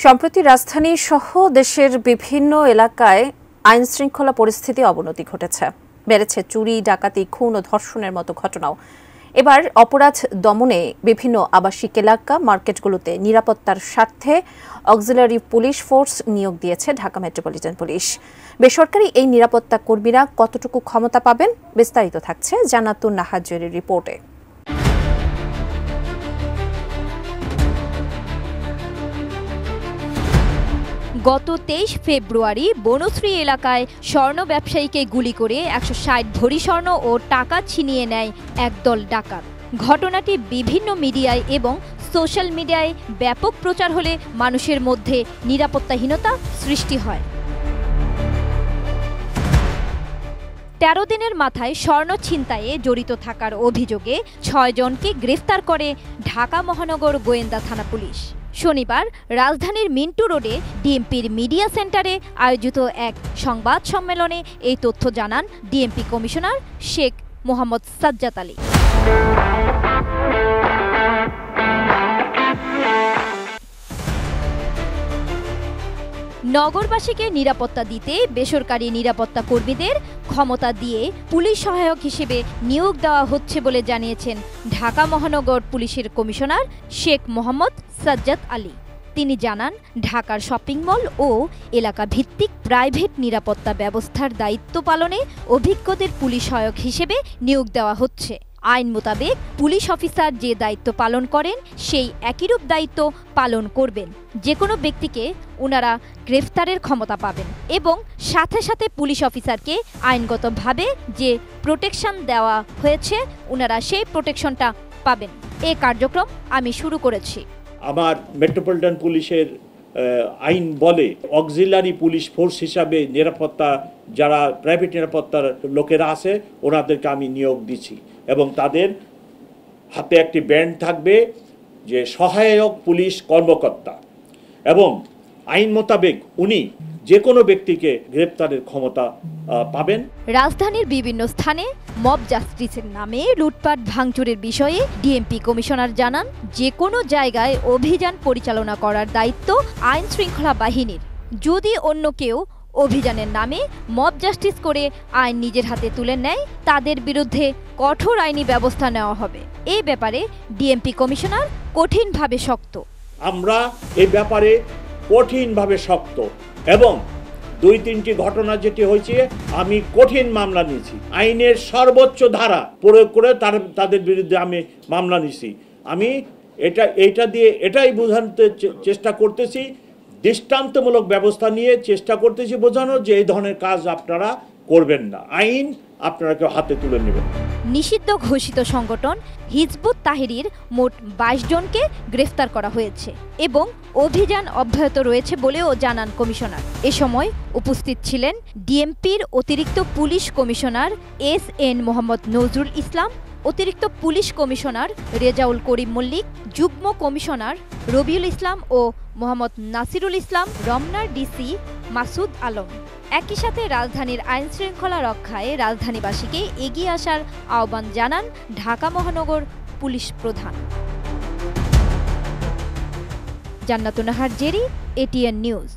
সম্প্রতি রাজধানী সহ দেশের বিভিন্ন এলাকায় আইন শৃঙ্খলা পরিস্থিতি অবনতি ঘটেছে। বেড়েছে চুরি, ডাকাতি, খুন ও ধর্ষণের মতো ঘটনাও। এবার অপরাধ দমনে বিভিন্ন আবাসিক এলাকা, মার্কেটগুলোতে নিরাপত্তার স্বার্থে অক্সিলারি পুলিশ ফোর্স নিয়োগ দিয়েছে ঢাকা মেট্রোপলিটন পুলিশ। বেসরকারি এই নিরাপত্তা কর্মীরা কতটুকু ক্ষমতা পাবেন, বিস্তারিত থাকছে জান্নাতুন নাহার জেরির রিপোর্টে। গত 23 ফেব্রুয়ারি বনশ্রী এলাকায় স্বর্ণ ব্যবসায়ীকে গুলি করে 160 ভরি স্বর্ণ ও টাকা ছিনিয়ে নেয় একদল ডাকাত। ঘটনাটি বিভিন্ন মিডিয়ায় এবং সোশ্যাল মিডিয়ায় ব্যাপক প্রচার হলে মানুষের মধ্যে নিরাপত্তাহীনতা সৃষ্টি হয়। 13 দিনের মাথায় স্বর্ণ ছিনতাইয়ে জড়িত থাকার অভিযোগে 6 জনকে গ্রেফতার করে ঢাকা মহানগর গোয়েন্দা থানা পুলিশ। শনিবার রাজধানীর মিন্টু রোডে ডিএমপির মিডিয়া সেন্টারে আয়োজিত এক সংবাদ সম্মেলনে এই তথ্য জানান ডিএমপি কমিশনার শেখ মোহাম্মদ সাজ্জাদ আলী। নগরবাসীকে নিরাপত্তা দিতে বেসরকারি নিরাপত্তা কর্মীদের ক্ষমতা দিয়ে পুলিশ সহায়ক হিসেবে নিয়োগ দেওয়া হচ্ছে বলে জানিয়েছেন ঢাকা মহানগর পুলিশের কমিশনার শেখ মোহাম্মদ সাজ্জাদ আলী। তিনি জানান, ঢাকার শপিং মল ও এলাকা ভিত্তিক প্রাইভেট নিরাপত্তা ব্যবস্থার দায়িত্ব পালনে অভিজ্ঞদের পুলিশ সহায়ক হিসেবে নিয়োগ দেওয়া হচ্ছে। আইন মোতাবেক পুলিশ অফিসার যে দায়িত্ব পালন করেন সেই একইরূপ দায়িত্ব পালন করবেন। যে কোনো ব্যক্তিকে ওনারা গ্রেফতারের ক্ষমতা পাবেন এবং সাথে সাথে পুলিশ অফিসারকে আইনগতভাবে যে প্রোটেকশন দেওয়া হয়েছে ওনারা সেই প্রোটেকশনটা পাবেন। এই কার্যক্রম আমি শুরু করেছি। আমার মেট্রোপলিটন পুলিশের আইন বলে অক্সিলারি পুলিশ ফোর্স হিসাবে নিরাপত্তা যারা প্রাইভেট নিরাপত্তার লোকেরা আছে ওনাদেরকে আমি নিয়োগ দিচ্ছি এবং তাদের হাতে একটি ব্যান্ড থাকবে যে সহায়ক পুলিশ কর্মকর্তা এবং আইন মোতাবেক উনি যে কোনো ব্যক্তিকে গ্রেপ্তারের ক্ষমতা পাবেন। রাজধানীর বিভিন্ন স্থানে মব জাস্টিসের নামে লুটপাট ভাঙচুরের বিষয়ে ডিএমপি কমিশনার জানান, যে কোনো জায়গায় অভিযান পরিচালনা করার দায়িত্ব আইন শৃঙ্খলা বাহিনীর। যদি অন্য কেউ অভিযানের নামে মব জাস্টিস করে আইন নিজের হাতে তুলে নেয় তাদের বিরুদ্ধে কঠোর আইনি ব্যবস্থা নেওয়া হবে। এই ব্যাপারে ডিএমপি কমিশনার কঠিনভাবে শক্ত। আমরা এই ব্যাপারে কঠিনভাবে শক্ত এবং 2-3টি ঘটনা যেটি হয়েছে আমি কঠিন মামলা নিয়েছি। আইনের সর্বোচ্চ ধারা প্রয়োগ করে তাদের বিরুদ্ধে আমি মামলা নিয়েছি। আমি এটা দিয়ে এটাই বোঝাতে চেষ্টা করতেছি, দৃষ্টান্তমূলক ব্যবস্থা নিয়ে চেষ্টা করতেছি বোঝানোর যে এই ধরনের কাজ আপনারা করবেন না, আইন আপনারা কেউ হাতে তুলে নেবেন। নিষিদ্ধ ঘোষিত সংগঠন হিজবুত তাহরির মোট 22 জনকে গ্রেফতার করা হয়েছে এবং অভিযান অব্যাহত রয়েছে বলেও জানান কমিশনার। এ সময় উপস্থিত ছিলেন ডিএমপির অতিরিক্ত police commissioner S N. Mohammad Nazrul Islam, অতিরিক্ত পুলিশ কমিশনার রেজাউল করিম মল্লিক, যুগ্ম কমিশনার রবিউল ইসলাম ও মোহাম্মদ নাসিরুল ইসলাম, রমনার ডিসি মাসুদ আলম। একই সাথে রাজধানীর আইন শৃঙ্খলা রক্ষায় রাজধানীবাসীকে এগিয়ে আসার আহ্বান জানান ঢাকা মহানগর পুলিশ প্রধান। জান্নাতুন নাহার জেরি, এটিএন নিউজ।